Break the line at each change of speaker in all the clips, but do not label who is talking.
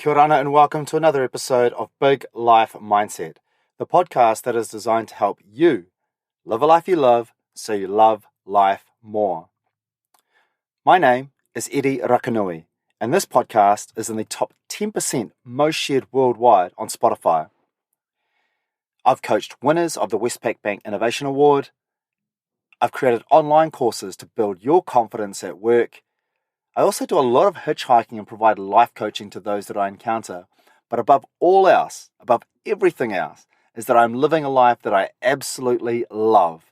Kia ora and welcome to another episode of Big Life Mindset, the podcast that is designed to help you live a life you love so you love life more. My name is Eddie Rakanui, and this podcast is in the top 10% most shared worldwide on Spotify. I've coached winners of the Westpac Bank Innovation Award. I've created online courses to build your confidence at work. I also do a lot of hitchhiking and provide life coaching to those that I encounter. But above all else, above everything else, is that I'm living a life that I absolutely love.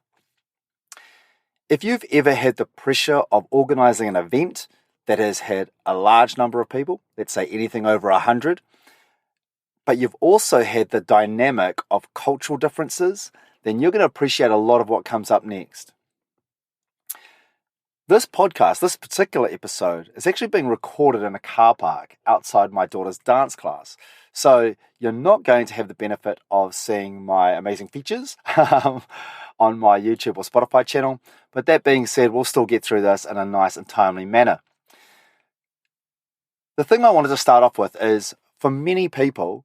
If you've ever had the pressure of organizing an event that has had a large number of people, let's say anything over 100, but you've also had the dynamic of cultural differences, then you're going to appreciate a lot of what comes up next. This podcast, this particular episode, is actually being recorded in a car park outside my daughter's dance class. So you're not going to have the benefit of seeing my amazing features on my YouTube or Spotify channel. But that being said, we'll still get through this in a nice and timely manner. The thing I wanted to start off with is, for many people,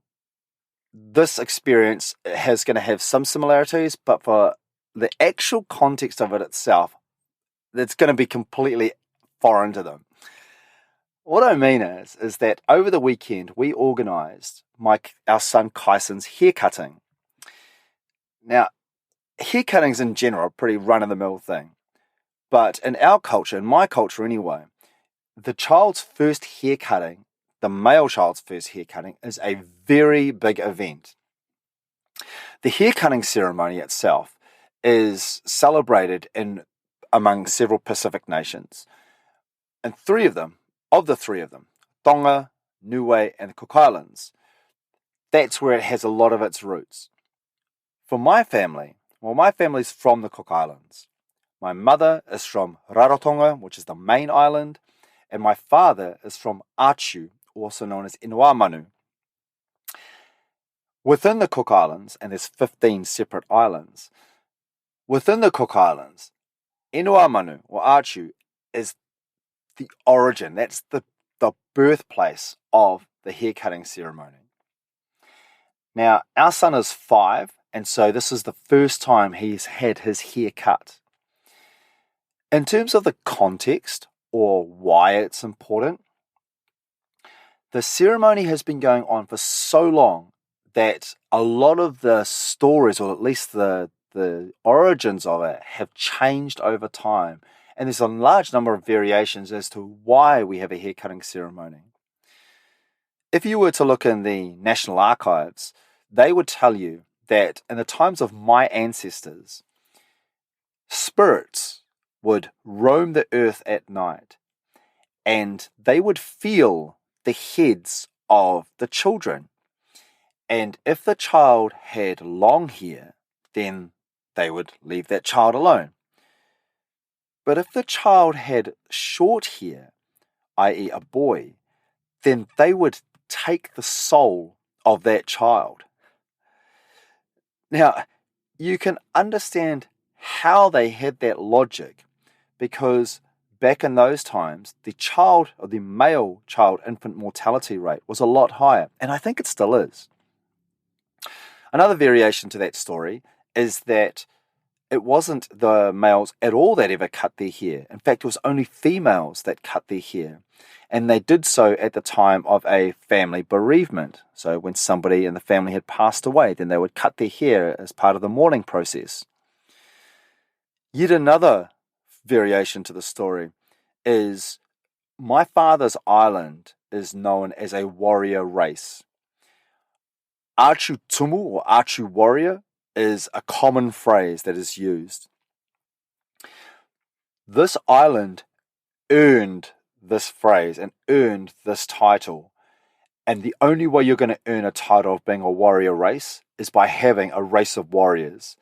this experience is going to have some similarities, but for the actual context of it itself, it's going to be completely foreign to them. What I mean is that over the weekend, we organised our son Kyson's haircutting. Now, haircuttings in general are a pretty run-of-the-mill thing. But in our culture, in my culture anyway, the child's first haircutting, the male child's first haircutting, is a very big event. The haircutting ceremony itself is celebrated among several Pacific nations. And of the three of them, Tonga, Niue, and the Cook Islands, that's where it has a lot of its roots. For my family, my family's from the Cook Islands. My mother is from Rarotonga, which is the main island, and my father is from Achu, also known as Inuamanu. Within the Cook Islands, and there's 15 separate islands, within the Cook Islands, Inuamanu, or Achu, is the origin. That's the birthplace of the haircutting ceremony. Now, our son is 5, and so this is the first time he's had his hair cut. In terms of the context, or why it's important, the ceremony has been going on for so long that a lot of the stories, or at least the origins of it, have changed over time. And there's a large number of variations as to why we have a haircutting ceremony. If you were to look in the National Archives, they would tell you that in the times of my ancestors, spirits would roam the earth at night and they would feel the heads of the children. And if the child had long hair, then they would leave that child alone. But if the child had short hair, i.e. a boy, then they would take the soul of that child. Now, you can understand how they had that logic, because back in those times, the male child infant mortality rate was a lot higher, and I think it still is. Another variation to that story is that it wasn't the males at all that ever cut their hair. In fact, it was only females that cut their hair. And they did so at the time of a family bereavement. So when somebody in the family had passed away, then they would cut their hair as part of the mourning process. Yet another variation to the story is my father's island is known as a warrior race. Achu tumu, or Achu warrior, is a common phrase that is used. This island earned this phrase and earned this title. And the only way you're going to earn a title of being a warrior race is by having a race of warriors.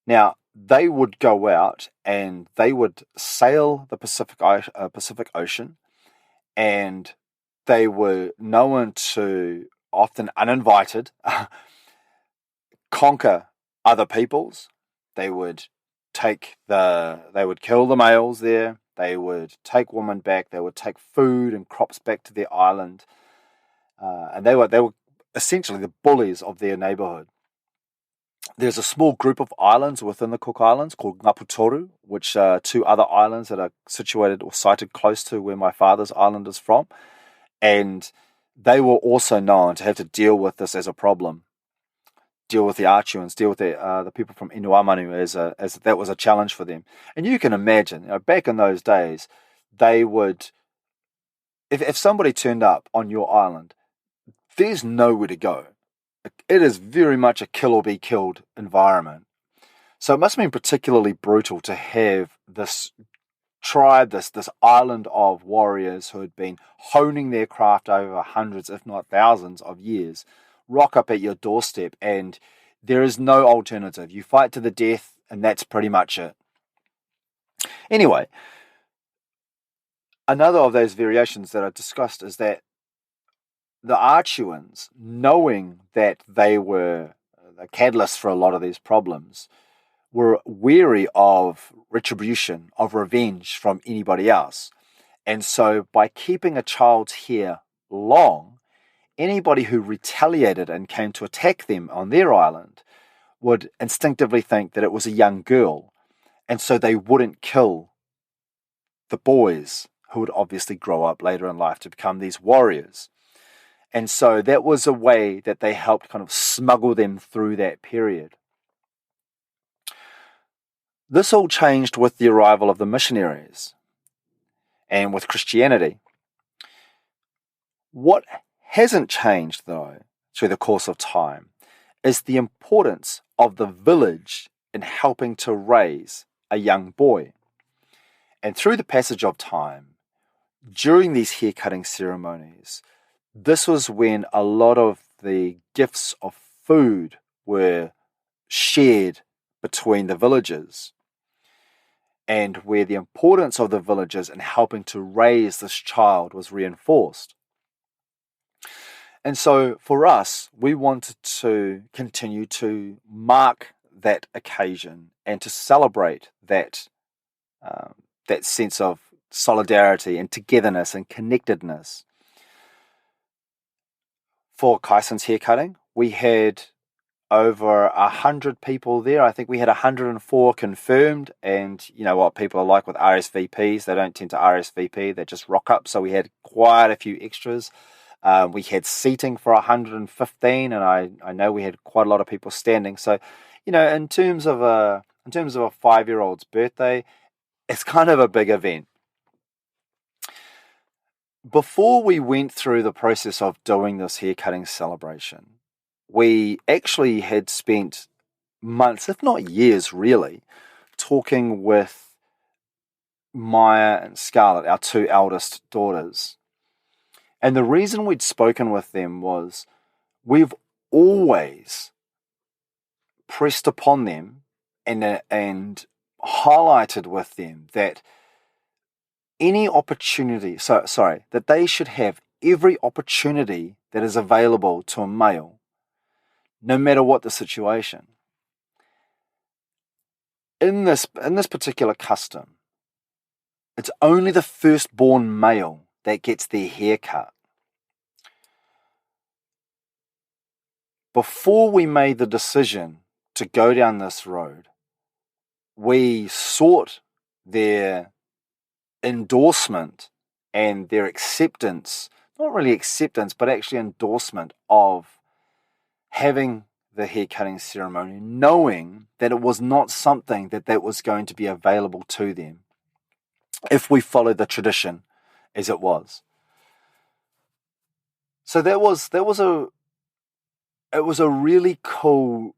Now, they would go out and they would sail the Pacific Ocean, and they were known to, often uninvited, conquer other peoples. They would kill the males there. They would take women back. They would take food and crops back to their island. and they were essentially the bullies of their neighbourhood. There's a small group of islands within the Cook Islands called Ngaputoru, which are two other islands that are situated or sited close to where my father's island is from. And they were also known to have to deal with this as a problem, deal with the Archuans, deal with the people from Inuamanu as that was a challenge for them. And you can imagine, back in those days, they would, if somebody turned up on your island, there's nowhere to go. It is very much a kill or be killed environment. So it must have been particularly brutal to have this tribe, this island of warriors who had been honing their craft over hundreds, if not thousands of years, rock up at your doorstep, and there is no alternative. You fight to the death, and that's pretty much it. Anyway, another of those variations that I discussed is that the Archuans, knowing that they were the catalyst for a lot of these problems, were wary of retribution, of revenge from anybody else. And so by keeping a child's hair long, anybody who retaliated and came to attack them on their island would instinctively think that it was a young girl. And so they wouldn't kill the boys who would obviously grow up later in life to become these warriors. And so that was a way that they helped kind of smuggle them through that period. This all changed with the arrival of the missionaries and with Christianity. What hasn't changed, though, through the course of time is the importance of the village in helping to raise a young boy. And through the passage of time, during these haircutting ceremonies, this was when a lot of the gifts of food were shared between the villagers, and where the importance of the villagers in helping to raise this child was reinforced. And so for us, we wanted to continue to mark that occasion and to celebrate that sense of solidarity and togetherness and connectedness. For Kaisen's haircutting, we had over 100 people there. I think we had 104 confirmed, and you know what people are like with RSVPs, they don't tend to RSVP, they just rock up, so we had quite a few extras. We had seating for 115, and I know we had quite a lot of people standing. So, you know, in terms of a 5-year-old's birthday, it's kind of a big event. Before we went through the process of doing this haircutting celebration, we actually had spent months, if not years really, talking with Maya and Scarlett, our two eldest daughters. And the reason we'd spoken with them was we've always pressed upon them and highlighted with them that that they should have every opportunity that is available to a male, no matter what the situation. In this particular custom, it's only the firstborn male that gets their hair cut. Before we made the decision to go down this road, we sought their endorsement and their acceptance, not really acceptance, but actually endorsement of having the haircutting ceremony, knowing that it was not something that was going to be available to them if we followed the tradition as it was. So it was a really cool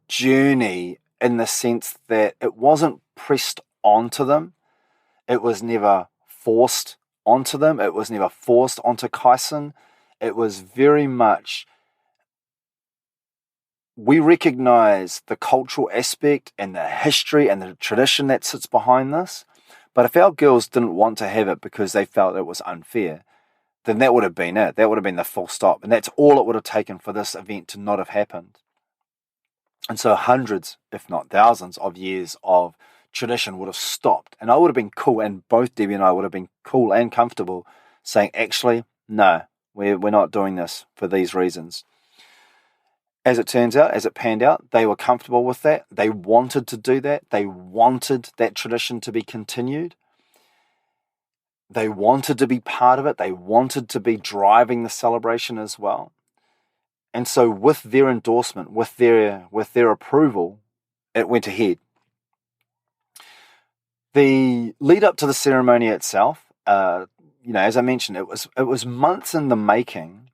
journey in the sense that it wasn't pressed onto them. It was never forced onto them. It was never forced onto Kaisen. It was very much, we recognize the cultural aspect and the history and the tradition that sits behind this. But if our girls didn't want to have it because they felt it was unfair, then that would have been it. That would have been the full stop. And that's all it would have taken for this event to not have happened. And so hundreds, if not thousands, of years of tradition would have stopped. And I would have been cool, and both Debbie and I would have been cool and comfortable saying, actually, no, We're not doing this for these reasons. As it turns out, as it panned out, they were comfortable with that. They wanted to do that. They wanted that tradition to be continued. They wanted to be part of it. They wanted to be driving the celebration as well. And so with their endorsement, with their approval, it went ahead. The lead up to the ceremony itself, as I mentioned, it was months in the making,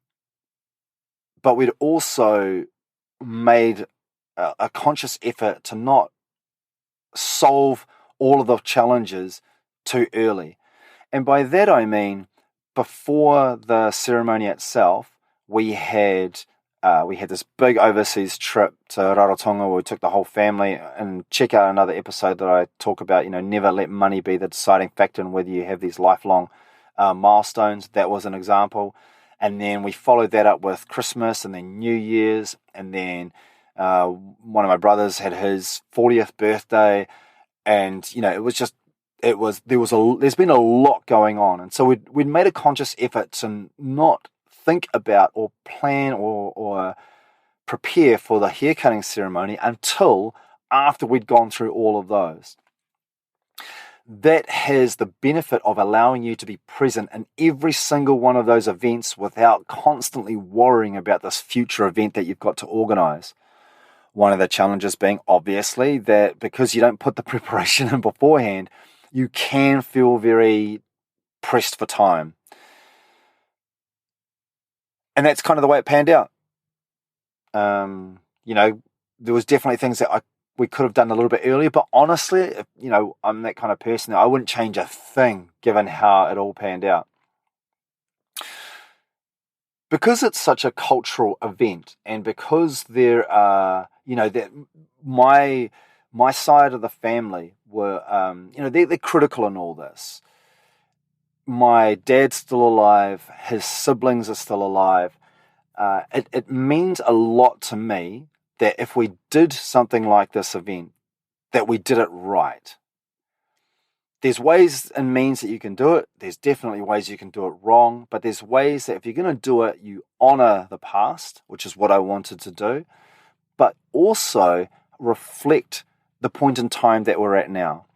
but we'd also made a conscious effort to not solve all of the challenges too early. And by that I mean, before the ceremony itself, we had this big overseas trip to Rarotonga where we took the whole family, and check out another episode that I talk about, never let money be the deciding factor in whether you have these lifelong milestones. That was an example. And then we followed that up with Christmas and then New Year's. And then one of my brothers had his 40th birthday. And, there's been a lot going on. And so we'd made a conscious effort to not think about or plan or prepare for the haircutting ceremony until after we'd gone through all of those. That has the benefit of allowing you to be present in every single one of those events without constantly worrying about this future event that you've got to organize. One of the challenges being, obviously, that because you don't put the preparation in beforehand, you can feel very pressed for time. And that's kind of the way it panned out. There was definitely things that we could have done a little bit earlier, but honestly, I'm that kind of person that I wouldn't change a thing given how it all panned out. Because it's such a cultural event, and because there are, that my side of the family were, they're critical in all this. My dad's still alive, his siblings are still alive. It means a lot to me that if we did something like this event, that we did it right. There's ways and means that you can do it. There's definitely ways you can do it wrong, but there's ways that if you're going to do it, you honor the past, which is what I wanted to do, but also reflect the point in time that we're at now.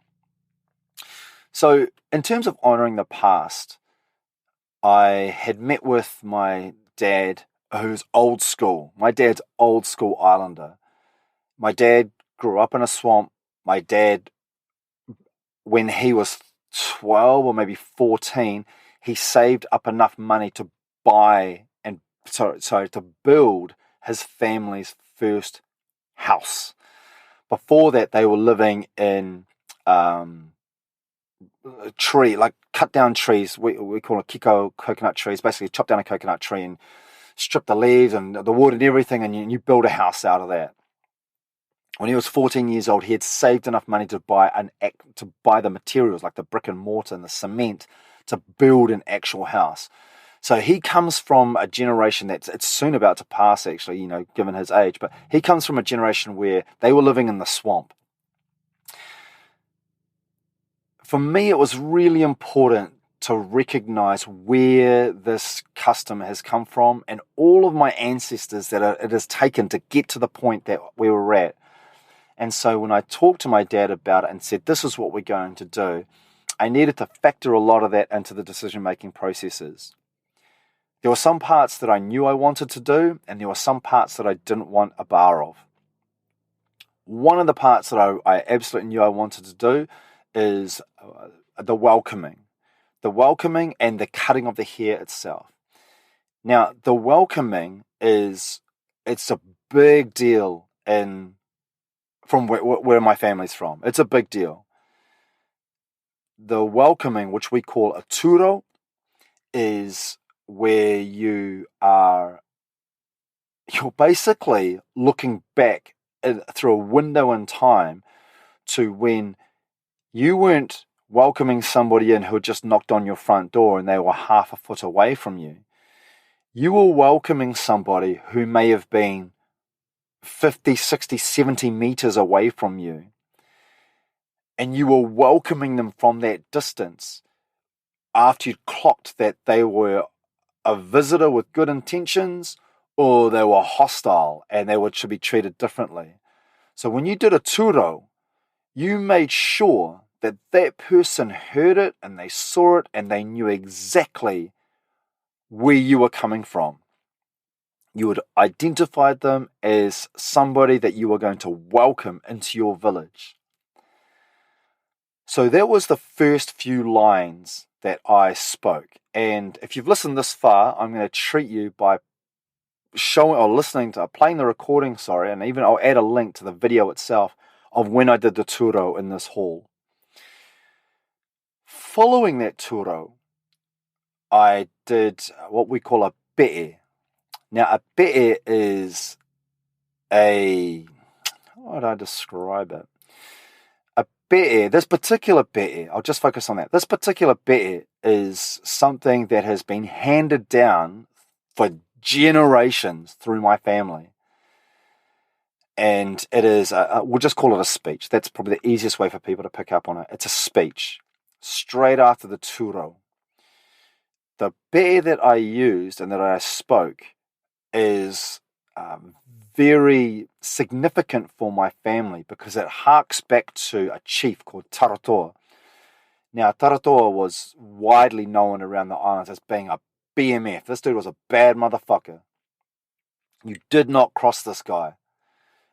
So in terms of honoring the past, I had met with my dad, who's old school. My dad's old school Islander. My dad grew up in a swamp. My dad, when he was 12 or maybe 14, he saved up enough money to to build his family's first house. Before that, they were living in cut down trees. We call it kiko, coconut trees. Basically, chop down a coconut tree and strip the leaves and the wood and everything, and you build a house out of that. When he was 14 years old, he had saved enough money to buy the materials like the brick and mortar and the cement to build an actual house. So he comes from a generation it's soon about to pass, actually, given his age, but he comes from a generation where they were living in the swamp. For me, it was really important to recognize where this custom has come from and all of my ancestors that it has taken to get to the point that we were at. And so when I talked to my dad about it and said, this is what we're going to do, I needed to factor a lot of that into the decision-making processes. There were some parts that I knew I wanted to do, and there were some parts that I didn't want a bar of. One of the parts that I absolutely knew I wanted to do is the welcoming and the cutting of the hair itself. Now, the welcoming it's a big deal from where my family's from. It's a big deal. The welcoming, which we call a turo, is where you're basically looking back through a window in time to when you weren't welcoming somebody in who had just knocked on your front door and they were half a foot away from you. You were welcoming somebody who may have been 50, 60, 70 meters away from you. And you were welcoming them from that distance after you'd clocked that they were a visitor with good intentions, or they were hostile and they should be treated differently. So when you did a turo, you made sure that that person heard it and they saw it and they knew exactly where you were coming from. You would identify them as somebody that you were going to welcome into your village. So that was the first few lines that I spoke. And if you've listened this far, I'm going to treat you by showing or playing the recording, and even I'll add a link to the video itself of when I did the turo in this hall. Following that turo, I did what we call a pe'e. Now, a pe'e is how would I describe it? A pe'e, this particular pe'e, I'll just focus on that. This particular pe'e is something that has been handed down for generations through my family. And it is, we'll just call it a speech. That's probably the easiest way for people to pick up on it. It's a speech straight after the turo. The pe'e that I used and that I spoke is very significant for my family because it harks back to a chief called Taratoa. Now, Taratoa was widely known around the islands as being a BMF. This dude was a bad motherfucker. You did not cross this guy.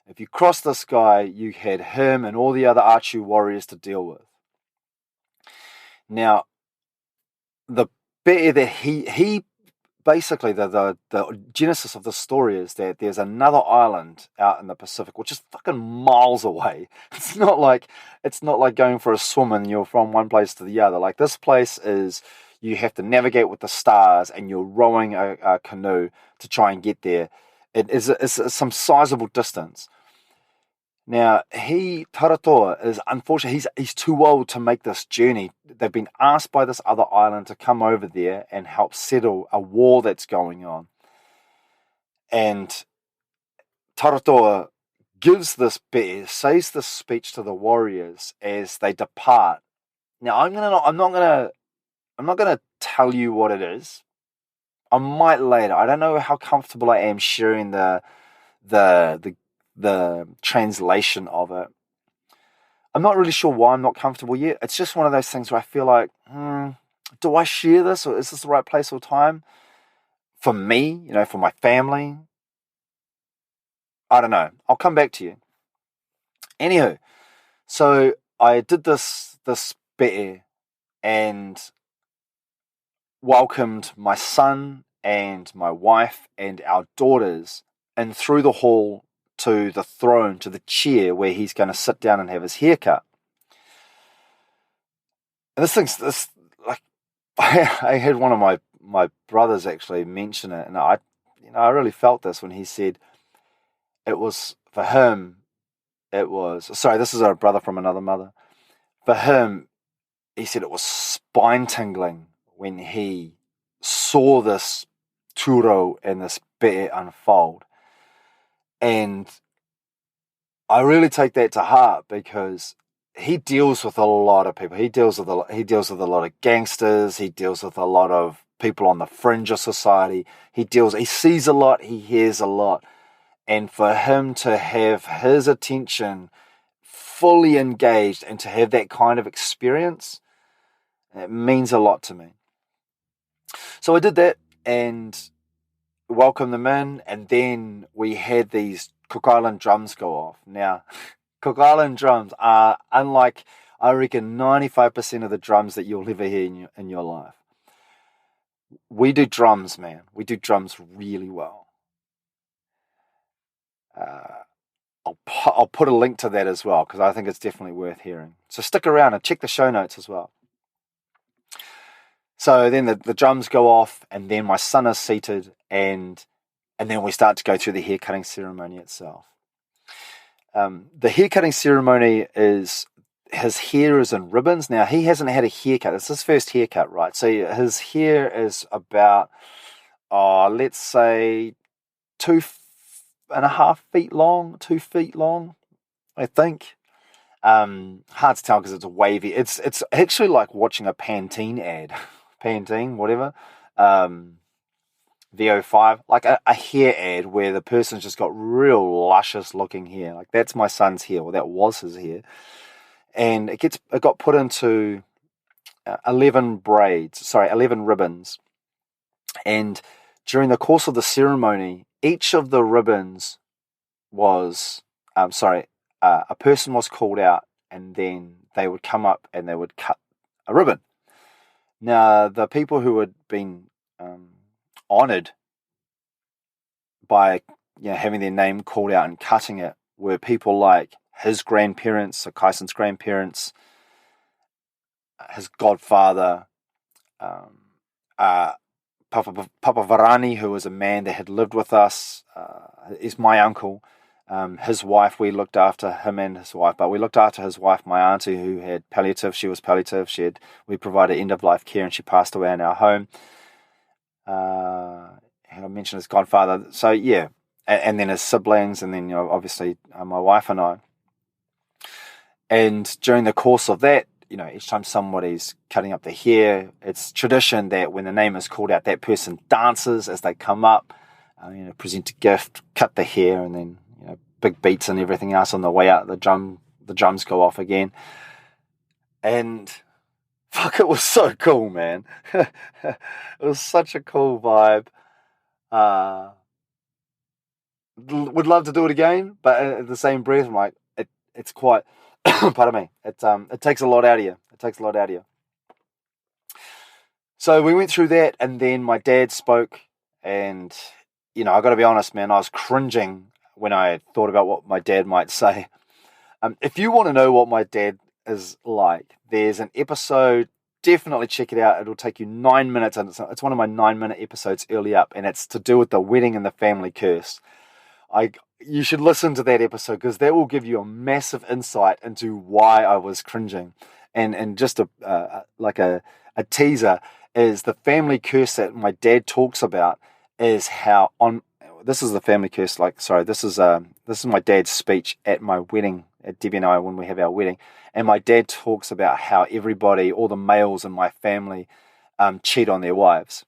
If you crossed this guy, you had him and all the other Achu warriors to deal with. Now, the pe'e that he basically, the genesis of the story is that there's another island out in the Pacific, which is fucking miles away. It's not like going for a swim and you're from one place to the other. Like, this place is, you have to navigate with the stars and you're rowing a canoe to try and get there. It's some sizable distance. Now, Taratoa, is unfortunately, he's too old to make this journey. They've been asked by this other island to come over there and help settle a war that's going on. And Taratoa gives this pe'e, says this speech to the warriors as they depart. Now, I'm not gonna tell you what it is. I might later. I don't know how comfortable I am sharing the translation of it. I'm not really sure why I'm not comfortable yet. It's just one of those things where I feel like, do I share this, or is this the right place or time for me, for my family? I don't know. I'll come back to you. Anywho, so I did this pe'e and welcomed my son and my wife and our daughters in through the hall to the throne, to the chair where he's going to sit down and have his haircut. And this like, I had one of my brothers actually mention it, and I really felt this when he said it was, for him, this is a brother from another mother. For him, he said it was spine tingling when he saw this turo and this pe'e unfold. And I really take that to heart because he deals with a lot of people. He deals with a lot of gangsters. He deals with a lot of people on the fringe of society. He sees a lot. He hears a lot. And for him to have his attention fully engaged and to have that kind of experience, it means a lot to me. So I did that and welcomed them in, and then we had these Cook Island drums go off. Now, Cook Island drums are unlike, I reckon, 95% of the drums that you'll ever hear in your life. We do drums, man. We do drums really well. I'll put a link to that as well because I think it's definitely worth hearing. So stick around and check the show notes as well. So then the drums go off, and then my son is seated, and then we start to go through the hair cutting ceremony itself. The hair cutting ceremony is, his hair is in ribbons. Now, he hasn't had a haircut. It's his first haircut, right? So his hair is about, let's say, 2.5 feet long, 2 feet long, I think. Hard to tell because it's wavy. It's actually like watching a Pantene ad. Pantene, whatever. VO5, like a hair ad where the person's just got real luscious looking hair. Like that's my son's hair, or that was his hair. And it got put into 11 ribbons. And during the course of the ceremony, each of the ribbons was, a person was called out, and then they would come up and they would cut a ribbon. Now, the people who had been honoured by having their name called out and cutting it were people like his grandparents, so Kyson's grandparents, his godfather, Papa Varani, who was a man that had lived with us, is my uncle. His wife, we looked after him and his wife, but we looked after his wife, my auntie, who had palliative. She was palliative. We provided end-of-life care, and she passed away in our home. I mentioned his godfather. So, yeah, and then his siblings, and then, obviously my wife and I. And during the course of that, each time somebody's cutting up the hair, it's tradition that when the name is called out, that person dances as they come up, present a gift, cut the hair, and then, big beats and everything else on the way out. The drums go off again. And fuck, it was so cool, man. It was such a cool vibe. Would love to do it again, but at the same breath, I'm like, it's quite, pardon me, it takes a lot out of you. So we went through that, and then my dad spoke, and, I got to be honest, man, I was cringing when I thought about what my dad might say. If you want to know what my dad is like, there's an episode, definitely check it out. It'll take you 9 minutes, and it's one of my 9-minute episodes early up, and it's to do with the wedding and the family curse. You should listen to that episode, because that will give you a massive insight into why I was cringing. And just a teaser is the family curse that my dad talks about is how this is the family curse. This is my dad's speech at my wedding, at Debbie and I, when we have our wedding. And my dad talks about how everybody, all the males in my family, cheat on their wives.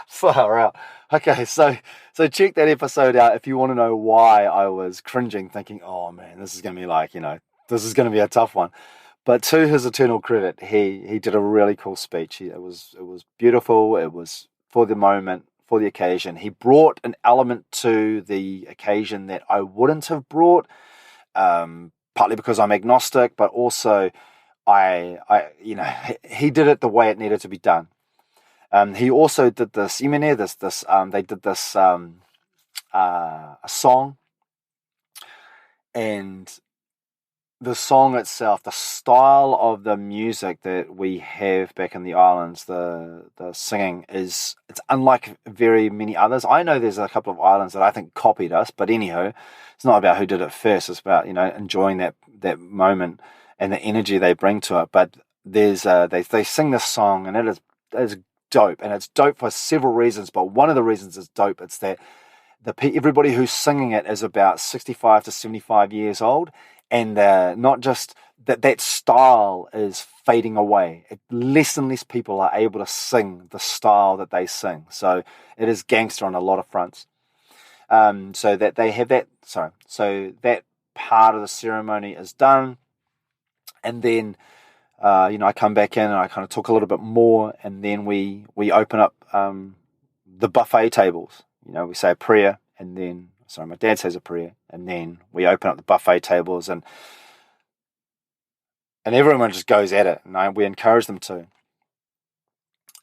Far out. Okay, so check that episode out if you want to know why I was cringing, thinking, oh man, this is going to be this is going to be a tough one. But to his eternal credit, he did a really cool speech. It was beautiful. It was for the moment, for the occasion. He brought an element to the occasion that I wouldn't have brought, partly because I'm agnostic, but also he did it the way it needed to be done. He also did this. You mean they did this a song, and the song itself, the style of the music that we have back in the islands, the singing it's unlike very many others. I know there's a couple of islands that I think copied us, but anyhow, it's not about who did it first. It's about enjoying that moment and the energy they bring to it. But there's they sing this song, and it is dope, and it's dope for several reasons. But one of the reasons it's dope, it's that everybody who's singing it is about 65 to 75 years old, and not just that style is fading away. Less and less people are able to sing the style that they sing. So it is gangster on a lot of fronts. So that they have that. So that part of the ceremony is done, and then I come back in and I kind of talk a little bit more, and then we open up the buffet tables. We say a prayer, and then my dad says a prayer, and then we open up the buffet tables, and everyone just goes at it, and we encourage them to.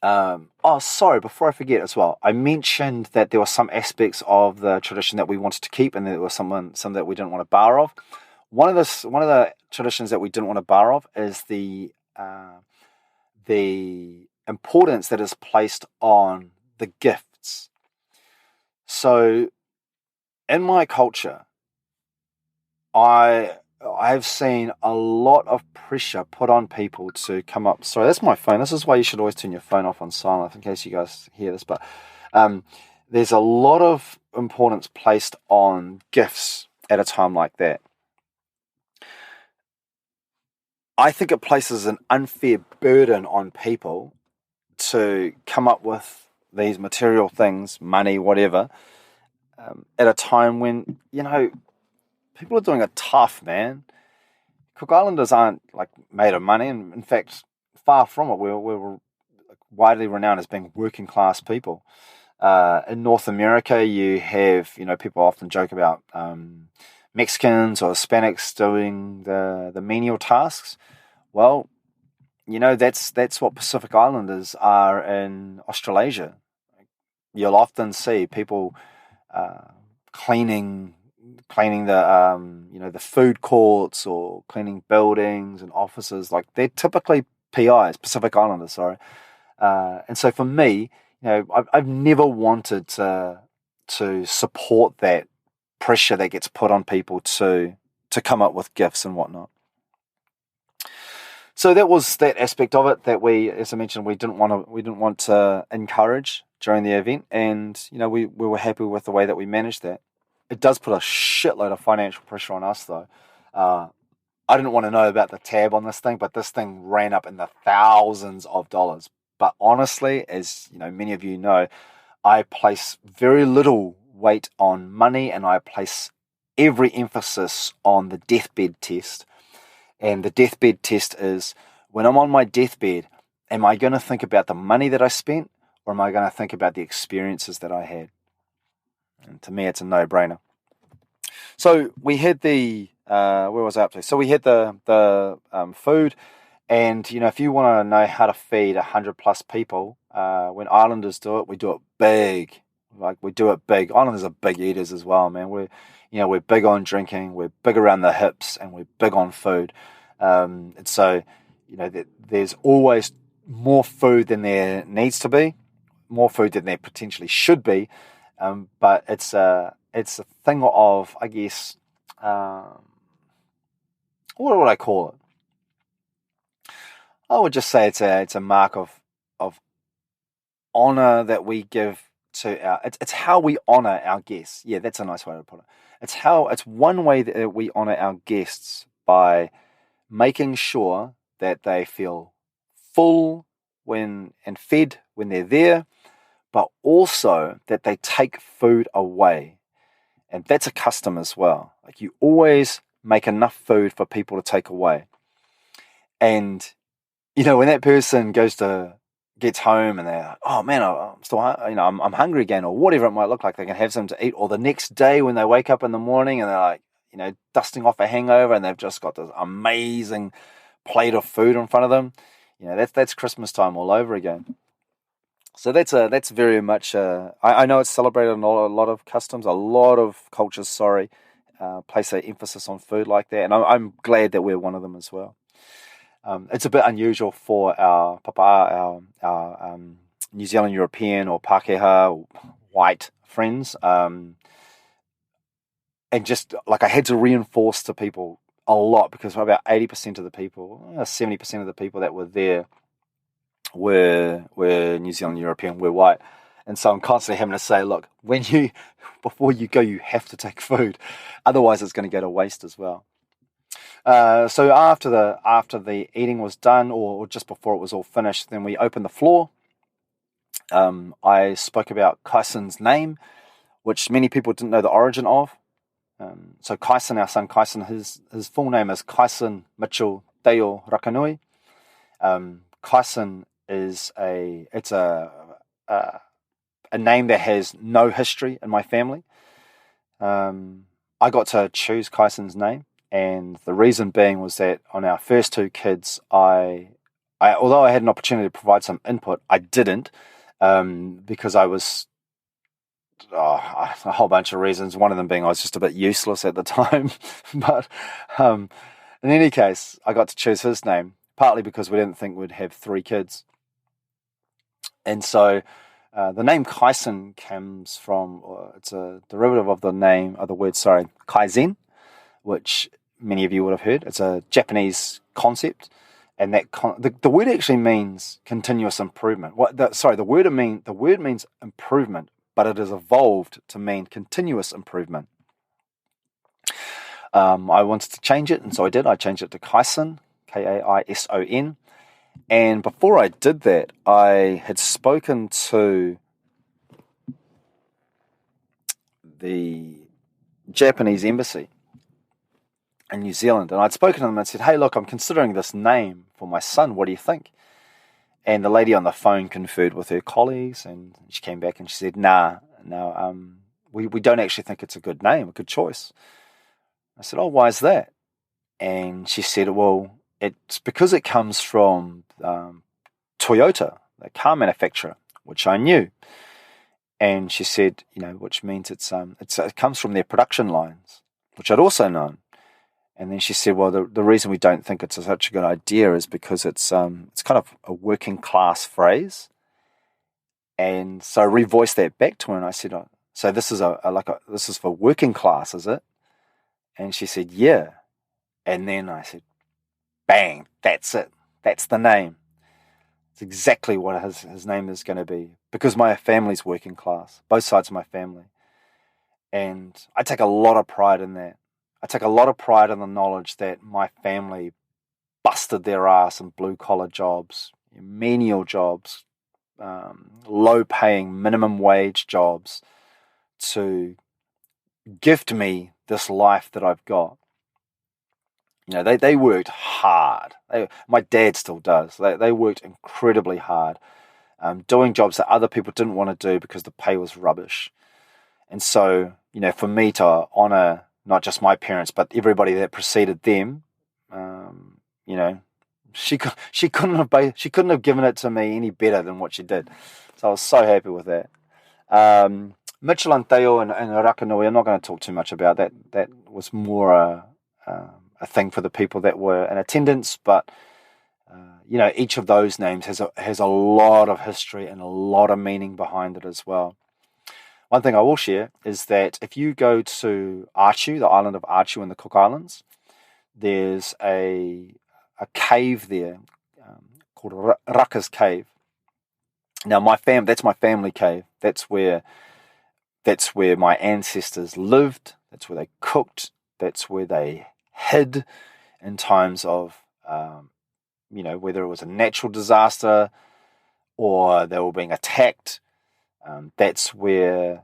Before I forget as well, I mentioned that there were some aspects of the tradition that we wanted to keep, and there was some that we didn't want to bar off. One of the traditions that we didn't want to bar off is the importance that is placed on the gifts. So, in my culture, I've seen a lot of pressure put on people to come up. Sorry, that's my phone. This is why you should always turn your phone off on silent, in case you guys hear this. But there's a lot of importance placed on gifts at a time like that. I think it places an unfair burden on people to come up with these material things, money, whatever, at a time when, people are doing it tough, man. Cook Islanders aren't like made of money, and in fact, far from it. We're widely renowned as being working class people. In North America, you have, people often joke about Mexicans or Hispanics doing the menial tasks. Well, that's what Pacific Islanders are in Australasia. You'll often see people cleaning the food courts or cleaning buildings and offices. Like, they're typically PIs, Pacific Islanders, sorry. And so for me, I've never wanted to support that pressure that gets put on people to come up with gifts and whatnot. So that was that aspect of it that we, as I mentioned, we didn't want to encourage during the event, and we were happy with the way that we managed that. It does put a shitload of financial pressure on us, though. I didn't want to know about the tab on this thing, but this thing ran up in the thousands of dollars. But honestly, as many of you know, I place very little weight on money, and I place every emphasis on the deathbed test. And the deathbed test is, when I'm on my deathbed, am I going to think about the money that I spent, or am I going to think about the experiences that I had? And to me, it's a no-brainer. So we had where was I up to? So we had the food, and if you want to know how to feed 100+ people, when Islanders do it, we do it big. Like, we do it big. Islanders are big eaters as well, man. We're big on drinking, we're big around the hips, and we're big on food. And so, there's always more food than there needs to be, more food than there potentially should be. But it's a thing of, I guess, what would I call it? I would just say it's a mark of honor that we give to it's how we honor our guests. Yeah, that's a nice way to put it. It's one way that we honor our guests, by making sure that they feel full and fed when they're there, but also that they take food away. And that's a custom as well. Like, you always make enough food for people to take away. And when that person gets home and they're like, oh man, I'm still, I'm hungry again, or whatever it might look like, they can have something to eat. Or the next day when they wake up in the morning and they're like, dusting off a hangover, and they've just got this amazing plate of food in front of them. That's Christmas time all over again. So that's very much. I know it's celebrated in a lot of customs, a lot of cultures. Place an emphasis on food like that, and I'm glad that we're one of them as well. It's a bit unusual for our papa, our New Zealand European or Pākehā or white friends, and just like, I had to reinforce to people a lot, because about 80% of the people, 70% of the people that were there were New Zealand European, were white. And so I'm constantly having to say, look, before you go, you have to take food, otherwise it's going to go to waste as well. So after the eating was done, or just before it was all finished, then we opened the floor. I spoke about Kaison's name, which many people didn't know the origin of. So Kaison, our son Kaison, his full name is Kaison Mitchell Deo Rakanui. Kaison is a name that has no history in my family. I got to choose Kaison's name, and the reason being was that on our first two kids, although I had an opportunity to provide some input, I didn't, because I was a whole bunch of reasons. One of them being I was just a bit useless at the time. But in any case, I got to choose his name, partly because we didn't think we'd have 3 kids. And so the name Kaison comes from, it's a derivative of the word kaizen, which many of you would have heard. It's a Japanese concept, and that the word actually means continuous improvement. The word means improvement, but it has evolved to mean continuous improvement. I wanted to change it, and so I did. I changed it to Kaison, Kaison, And before I did that, I had spoken to the Japanese embassy in New Zealand, and I'd spoken to them and said, hey, look, I'm considering this name for my son. What do you think? And the lady on the phone conferred with her colleagues, and she came back and she said, we don't actually think it's a good name, a good choice. I said, oh, why is that? And she said, well, it's because it comes from Toyota, the car manufacturer, which I knew. And she said, which means it comes from their production lines, which I'd also known. And then she said, well, the reason we don't think it's such a good idea is because it's kind of a working class phrase. And so I revoiced that back to her, and I said, oh, so this is this is for working class, is it? And she said, yeah. And then I said, bang, that's it. That's the name. It's exactly what his name is going to be, because my family's working class, both sides of my family. And I take a lot of pride in that. I take a lot of pride in the knowledge that my family busted their ass in blue-collar jobs, menial jobs, low-paying, minimum wage jobs to gift me this life that I've got. They worked hard. My dad still does. They worked incredibly hard, doing jobs that other people didn't want to do because the pay was rubbish. And so, for me to honour not just my parents, but everybody that preceded them, she couldn't have given it to me any better than what she did. So I was so happy with that. Mitchell and Teo and Rakanui, I'm not going to talk too much about that. That was more a thing for the people that were in attendance, but each of those names has a lot of history and a lot of meaning behind it as well. One thing I will share is that if you go to Achu, the island of Achu in the Cook Islands, there's a cave there called Raka's Cave. Now that's my family cave. That's where my ancestors lived. That's where they cooked. That's where they hid in times of whether it was a natural disaster or they were being attacked. That's where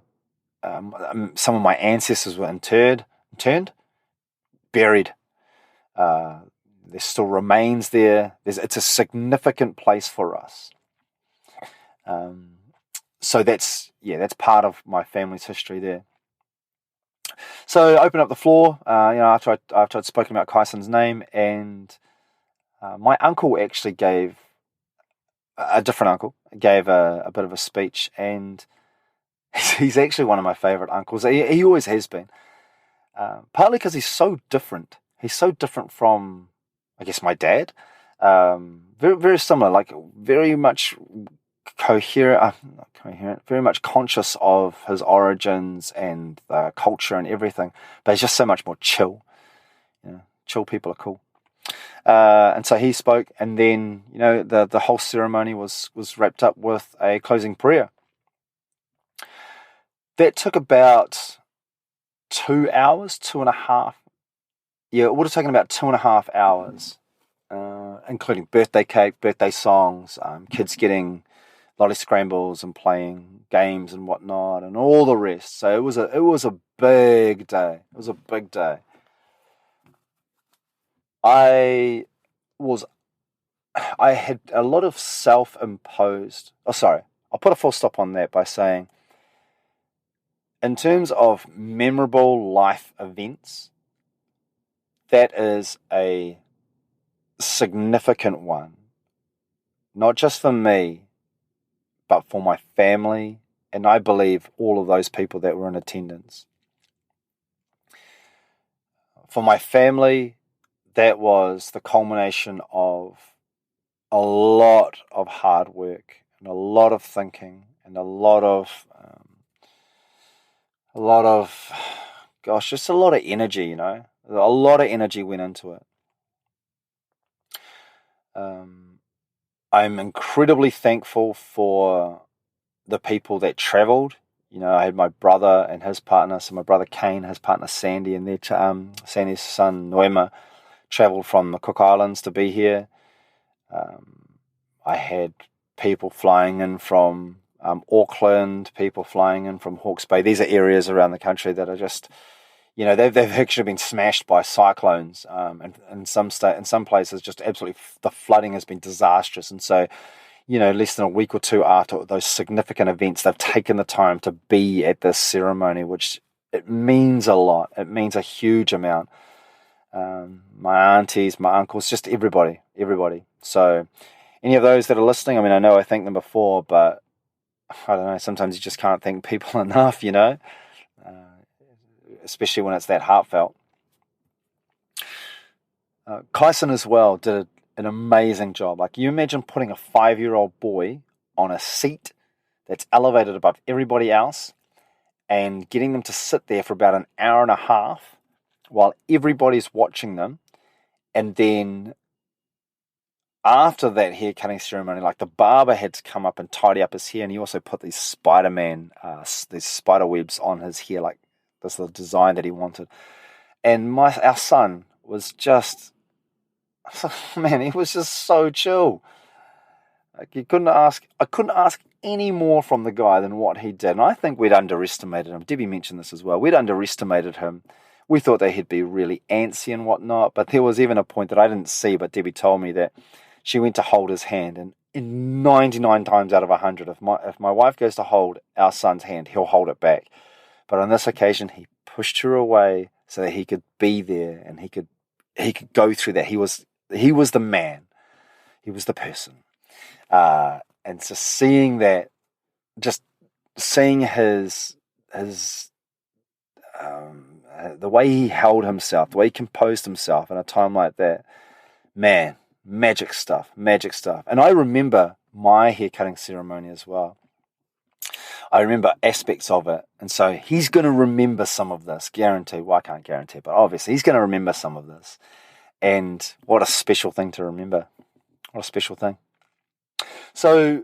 some of my ancestors were interned, buried. There's still remains there. It's a significant place for us. So that's part of my family's history there. So open up the floor, after I'd spoken about Kaison's name, and my uncle actually gave a bit of a speech, and he's actually one of my favourite uncles. He always has been, partly because he's so different. He's so different from, I guess, my dad. Very, very similar, like very much very much conscious of his origins and culture and everything, but he's just so much more chill. Chill people are cool. And so he spoke, and then the whole ceremony was wrapped up with a closing prayer. That took about 2 hours, 2.5. Yeah, it would have taken about 2.5 hours, including birthday cake, birthday songs, kids getting lolly scrambles and playing games and whatnot, and all the rest. So it was a big day. It was a big day. I had a lot of self-imposed. Oh, sorry. I'll put a full stop on that by saying, in terms of memorable life events, that is a significant one. Not just for me, but for my family, and I believe all of those people that were in attendance. For my family, that was the culmination of a lot of hard work and a lot of thinking and a lot of just a lot of energy, a lot of energy went into it. I'm incredibly thankful for the people that travelled. I had my brother and his partner, so my brother Kane, his partner Sandy, and Sandy's son Noema travelled from the Cook Islands to be here. I had people flying in from Auckland, people flying in from Hawke's Bay. These are areas around the country that are just, they've actually been smashed by cyclones, and in some places, just absolutely the flooding has been disastrous. And so, less than a week or two after those significant events, they've taken the time to be at this ceremony, which it means a lot. It means a huge amount. My aunties, my uncles, just everybody. So, any of those that are listening, I know I thanked them before, but I don't know, sometimes you just can't thank people enough, especially when it's that heartfelt. Kyson as well did an amazing job. Like, you imagine putting a 5-year-old boy on a seat that's elevated above everybody else and getting them to sit there for about an hour and a half while everybody's watching them. And then after that hair cutting ceremony, like, the barber had to come up and tidy up his hair, and he also put these these spider webs on his hair, like this little design that he wanted. And our son was just, man, he was just so chill. Like, I couldn't ask any more from the guy than what he did. And I think we'd underestimated him. Debbie mentioned this as well. We'd underestimated him. We thought that he'd be really antsy and whatnot, but there was even a point that I didn't see, but Debbie told me that she went to hold his hand, and in 99 times out of 100, if my wife goes to hold our son's hand, he'll hold it back. But on this occasion, he pushed her away so that he could be there and he could go through that. He was the man. He was the person. And so seeing that, just seeing his the way he held himself, the way he composed himself in a time like that, man, magic stuff. And I remember my hair cutting ceremony as well. I remember aspects of it. And so he's going to remember some of this, guaranteed. Well, I can't guarantee, but obviously he's going to remember some of this. And what a special thing to remember. What a special thing. So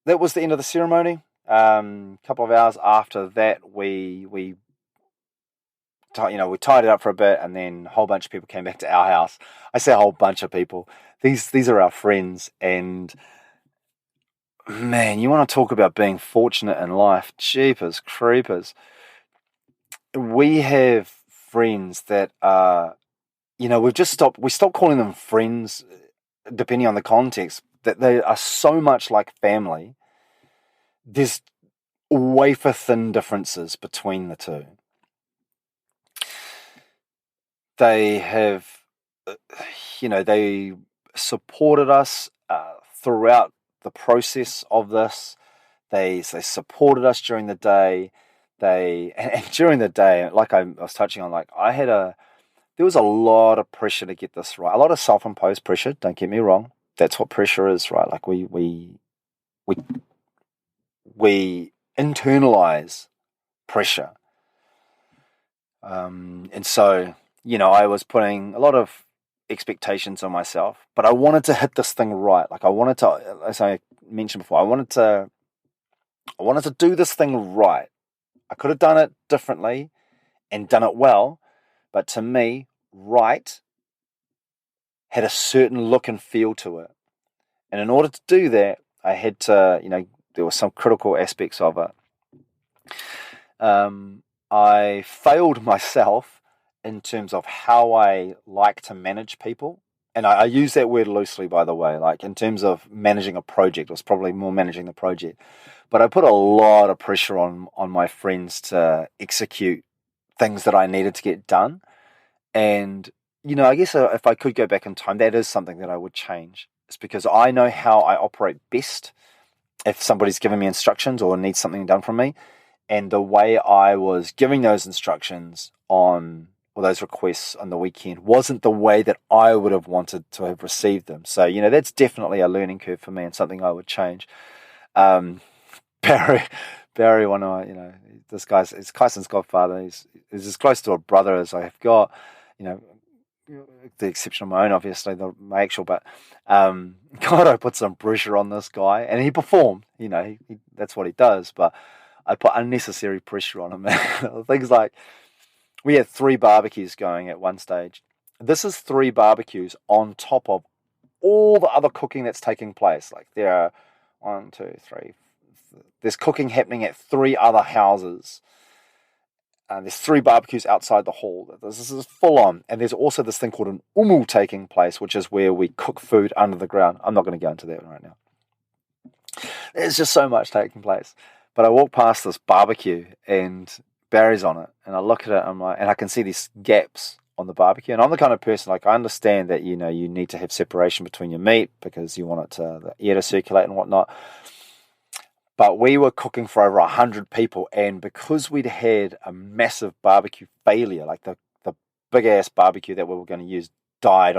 that was the end of the ceremony. A couple of hours after that, we tied it up for a bit, and then a whole bunch of people came back to our house. I say a whole bunch of people. These are our friends, and man, you want to talk about being fortunate in life. Jeepers creepers. We have friends that are, we stopped calling them friends, depending on the context, that they are so much like family. There's wafer thin differences between the two. They have, they supported us throughout the process of this. They supported us during the day. And during the day, like I was touching on, like, there was a lot of pressure to get this right. A lot of self-imposed pressure. Don't get me wrong. That's what pressure is, right? Like, we internalize pressure. And so, I was putting a lot of expectations on myself, but I wanted to hit this thing right. Like, I wanted to, as I mentioned before, I wanted to do this thing right. I could have done it differently and done it well, but to me, right had a certain look and feel to it. And in order to do that, I had to, there were some critical aspects of it. I failed myself in terms of how I like to manage people. And I use that word loosely, by the way. Like, in terms of managing a project, it was probably more managing the project. But I put a lot of pressure on my friends to execute things that I needed to get done. And, I guess if I could go back in time, that is something that I would change. It's because I know how I operate best if somebody's giving me instructions or needs something done from me. And the way I was giving those instructions or those requests on the weekend wasn't the way that I would have wanted to have received them. So, that's definitely a learning curve for me and something I would change. Barry, one of my, this guy's, it's Kyson's godfather. He's as close to a brother as I have got, the exception of my own, obviously, my actual, but God, I put some pressure on this guy, and he performed. That's what he does, but I put unnecessary pressure on him. Things like, we had 3 barbecues going at one stage. This is 3 barbecues on top of all the other cooking that's taking place. Like there are 1, 2, 3. There's cooking happening at 3 other houses. There's 3 barbecues outside the hall. This is full on. And there's also this thing called an umu taking place, which is where we cook food under the ground. I'm not going to go into that right now. There's just so much taking place. But I walk past this barbecue and Barry's on it. And I look at it and I can see these gaps on the barbecue. And I'm the kind of person, like, I understand that, you need to have separation between your meat because you want the air to circulate and whatnot. But we were cooking for over 100 people, and because we'd had a massive barbecue failure, like the big-ass barbecue that we were going to use died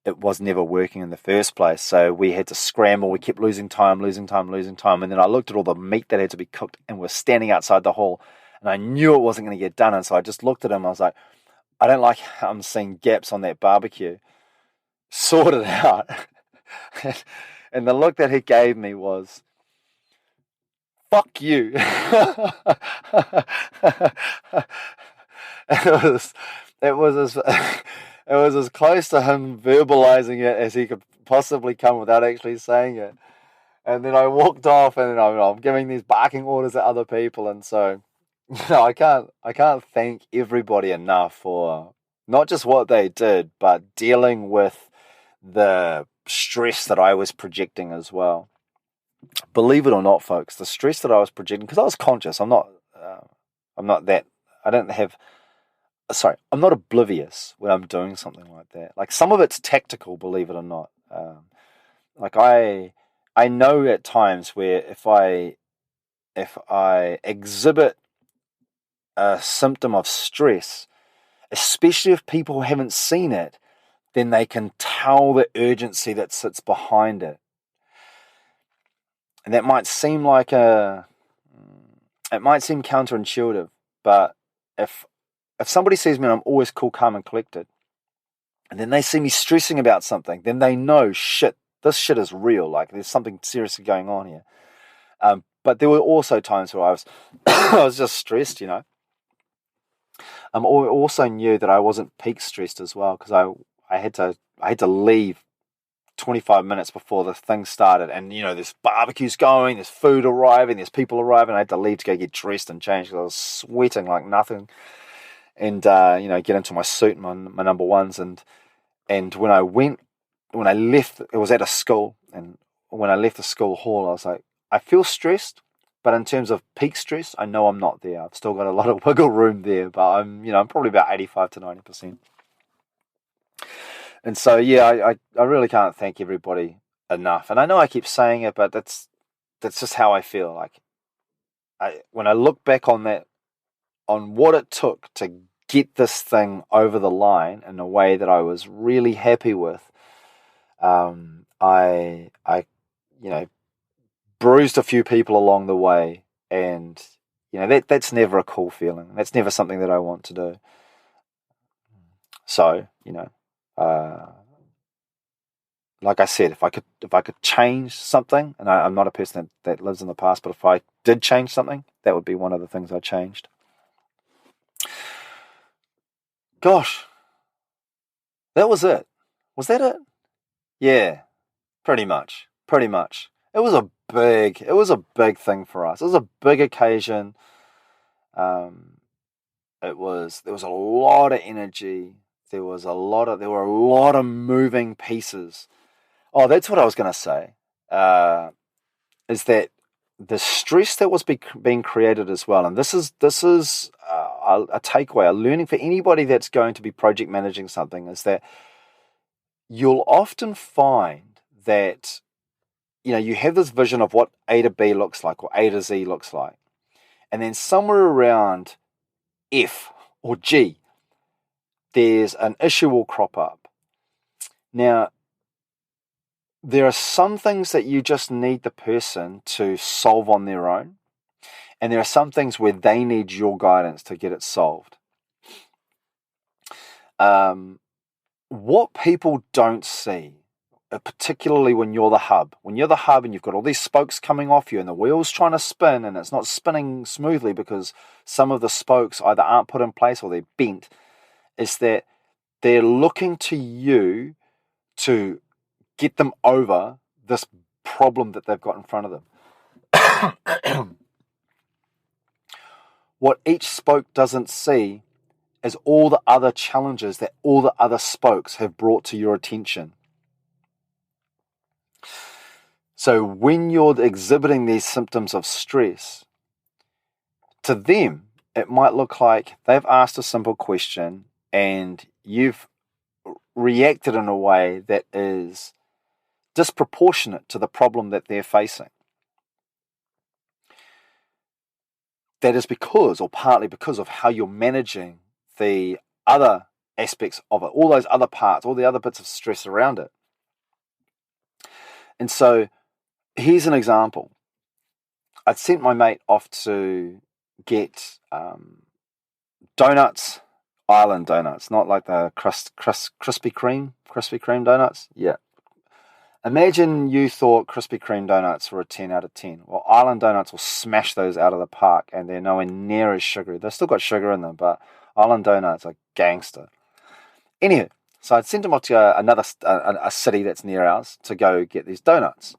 it was never working in the first place, so we had to scramble. We kept losing time, and then I looked at all the meat that had to be cooked, and we're standing outside the hall, and I knew it wasn't going to get done, and so I just looked at him, I was like, I don't like how I'm seeing gaps on that barbecue. Sort it out. And the look that he gave me was, fuck you. it was as close to him verbalizing it as he could possibly come without actually saying it. And then I walked off, and I'm giving these barking orders at other people, and so I can't thank everybody enough for not just what they did, but dealing with the stress that I was projecting as well. Believe it or not, folks, the stress that I was projecting, because I was conscious, I'm not oblivious when I'm doing something like that. Like, some of it's tactical, believe it or not. Like I know at times where if I exhibit a symptom of stress, especially if people haven't seen it, then they can tell the urgency that sits behind it. And that might seem counterintuitive, but if somebody sees me and I'm always cool, calm, and collected, and then they see me stressing about something, then they know, shit, this shit is real. Like, there's something seriously going on here. But there were also times where I was, I was just stressed, I also knew that I wasn't peak stressed as well, because I had to leave 25 minutes before the thing started, and there's barbecues going, there's food arriving, there's people arriving. I had to leave to go get dressed and change because I was sweating like nothing, and get into my suit and my number ones, and when I left, it was at a school, and when I left the school hall, I was like, I feel stressed, but in terms of peak stress, I know I'm not there. I've still got a lot of wiggle room there, but I'm probably about 85 to 90%. And so, yeah, I really can't thank everybody enough. And I know I keep saying it, but that's just how I feel. Like, when I look back on what it took to get this thing over the line in a way that I was really happy with, I bruised a few people along the way, and that's never a cool feeling. That's never something that I want to do. So, like I said, if I could change something, and I'm not a person that lives in the past, but if I did change something, that would be one of the things I changed. Gosh, that was it. Was that it? Yeah, pretty much. It was a big thing for us. It was a big occasion. There was a lot of energy. There were a lot of moving pieces. Oh, that's what I was going to say. Is that the stress that was being created as well? And this is a takeaway, a learning for anybody that's going to be project managing something, is that you'll often find that you have this vision of what A to B looks like, or A to Z looks like, and then somewhere around F or G, there's an issue will crop up. Now, there are some things that you just need the person to solve on their own, and there are some things where they need your guidance to get it solved. What people don't see, particularly when you're the hub and you've got all these spokes coming off you and the wheel's trying to spin and it's not spinning smoothly because some of the spokes either aren't put in place or they're bent, is that they're looking to you to get them over this problem that they've got in front of them. What each spoke doesn't see is all the other challenges that all the other spokes have brought to your attention. So when you're exhibiting these symptoms of stress, to them, it might look like they've asked a simple question and you've reacted in a way that is disproportionate to the problem that they're facing. That is because, or partly because, of how you're managing the other aspects of it, all those other parts, all the other bits of stress around it. And so here's an example. I'd sent my mate off to get donuts, island donuts, not like the Krispy Kreme donuts. Yeah. Imagine you thought Krispy Kreme donuts were a 10 out of 10. Well, island donuts will smash those out of the park, and they're nowhere near as sugary. They've still got sugar in them, but island donuts are gangster. Anywho, so I'd sent him off to a city that's near ours to go get these donuts.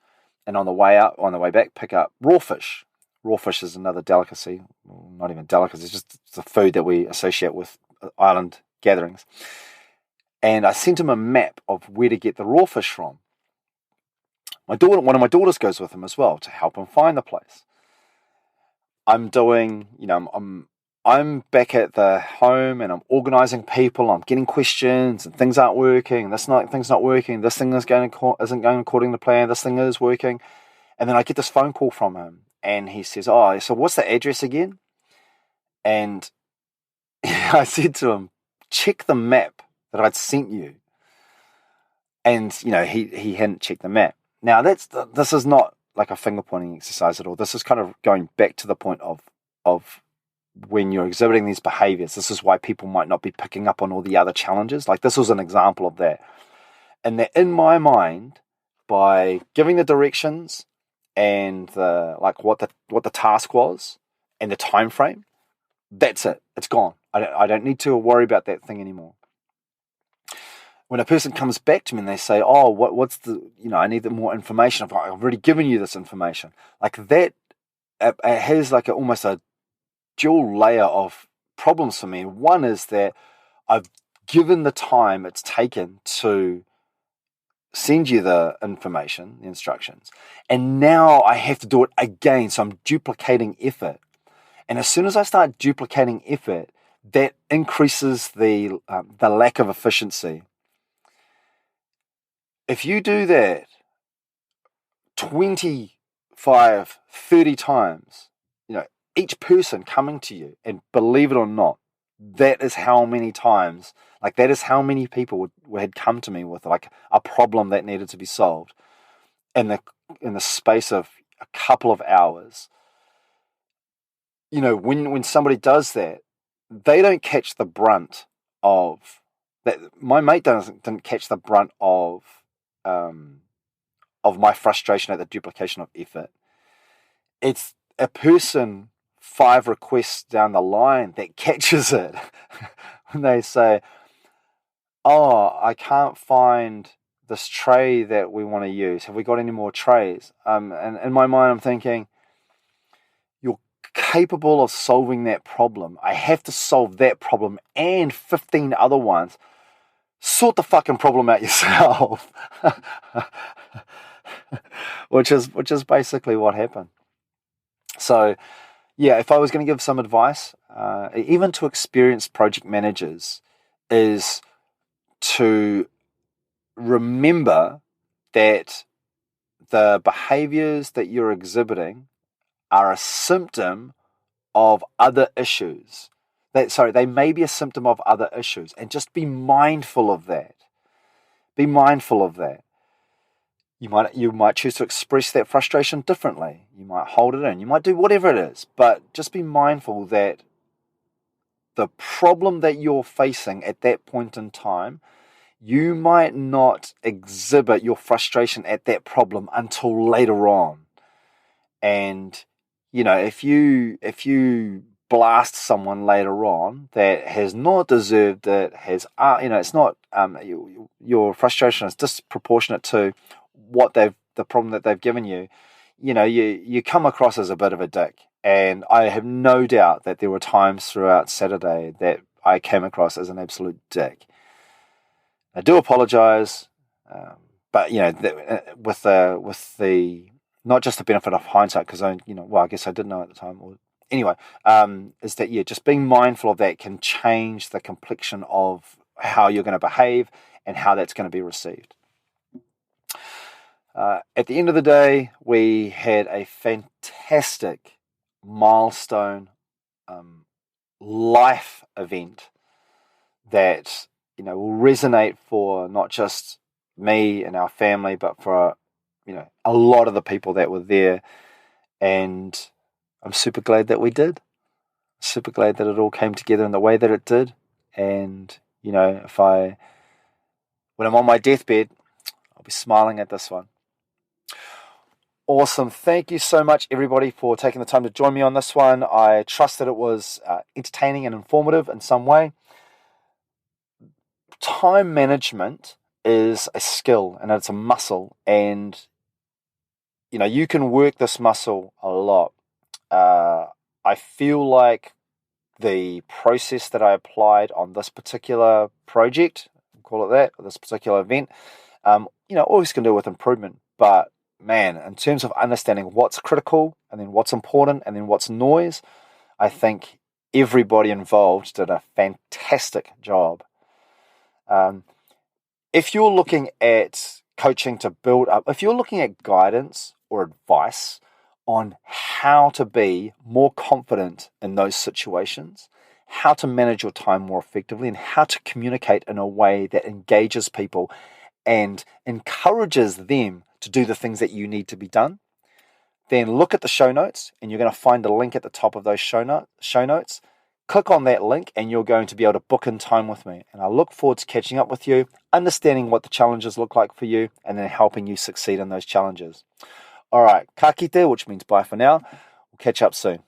And on the way back, pick up raw fish. Raw fish is another delicacy. Well, not even delicacy, it's the food that we associate with island gatherings. And I sent him a map of where to get the raw fish from. One of my daughters goes with him as well to help him find the place. I'm back at the home and I'm organising people. I'm getting questions and things aren't working. Thing's not working. This thing isn't going according to plan. This thing is working. And then I get this phone call from him and he says, "Oh, so what's the address again?" And I said to him, "Check the map that I'd sent you." And he hadn't checked the map. Now this is not like a finger pointing exercise at all. This is kind of going back to the point of when you're exhibiting these behaviors. This is why people might not be picking up on all the other challenges. Like this was an example of that. And that in my mind, by giving the directions and what the task was and the time frame, that's it. It's gone. I don't need to worry about that thing anymore. When a person comes back to me and they say, "Oh, what's I need more information." I've already given you this information. Like that, it has like almost a dual layer of problems for me. One is that I've given the time it's taken to send you the information, the instructions, and now I have to do it again. So I'm duplicating effort. And as soon as I start duplicating effort, that increases the lack of efficiency. If you do that 25, 30 times, each person coming to you, and believe it or not, that is how many times, that is how many people had come to me with like a problem that needed to be solved in the space of a couple of hours. When somebody does that, they don't catch the brunt of that. My mate didn't catch the brunt of my frustration at the duplication of effort. It's a person 5 requests down the line that catches it when they say, "Oh, I can't find this tray that we want to use. Have we got any more trays?" And in my mind, I'm thinking, you're capable of solving that problem. I have to solve that problem and 15 other ones. Sort the fucking problem out yourself. which is basically what happened. So, yeah, if I was going to give some advice, even to experienced project managers, is to remember that the behaviors that you're exhibiting are a symptom of other issues. They may be a symptom of other issues, and just be mindful of that. Be mindful of that. You might choose to express that frustration differently. You might hold it in. You might do whatever it is, but just be mindful that the problem that you're facing at that point in time, you might not exhibit your frustration at that problem until later on. And if you blast someone later on that has not deserved it, it's not, your frustration is disproportionate to the problem that they've given you, you come across as a bit of a dick. And I have no doubt that there were times throughout Saturday that I came across as an absolute dick. I do apologise, but with the not just the benefit of hindsight, because I guess I didn't know at the time. Anyway, is that just being mindful of that can change the complexion of how you're going to behave and how that's going to be received. At the end of the day, we had a fantastic milestone life event that will resonate for not just me and our family, but for a lot of the people that were there. And I'm super glad that we did. Super glad that it all came together in the way that it did. And when I'm on my deathbed, I'll be smiling at this one. Awesome. Thank you so much, everybody, for taking the time to join me on this one. I trust that it was entertaining and informative in some way. Time management is a skill and it's a muscle, and you can work this muscle a lot. I feel like the process that I applied on this particular project, call it that, or this particular event, always can do with improvement. But man, in terms of understanding what's critical and then what's important and then what's noise, I think everybody involved did a fantastic job. If you're looking at coaching to build up, if you're looking at guidance or advice on how to be more confident in those situations, how to manage your time more effectively, and how to communicate in a way that engages people and encourages them to do the things that you need to be done, then look at the show notes, and you're going to find a link at the top of those show notes. Click on that link and you're going to be able to book in time with me. And I look forward to catching up with you, understanding what the challenges look like for you, and then helping you succeed in those challenges. All right, ka kite, which means bye for now. We'll catch up soon.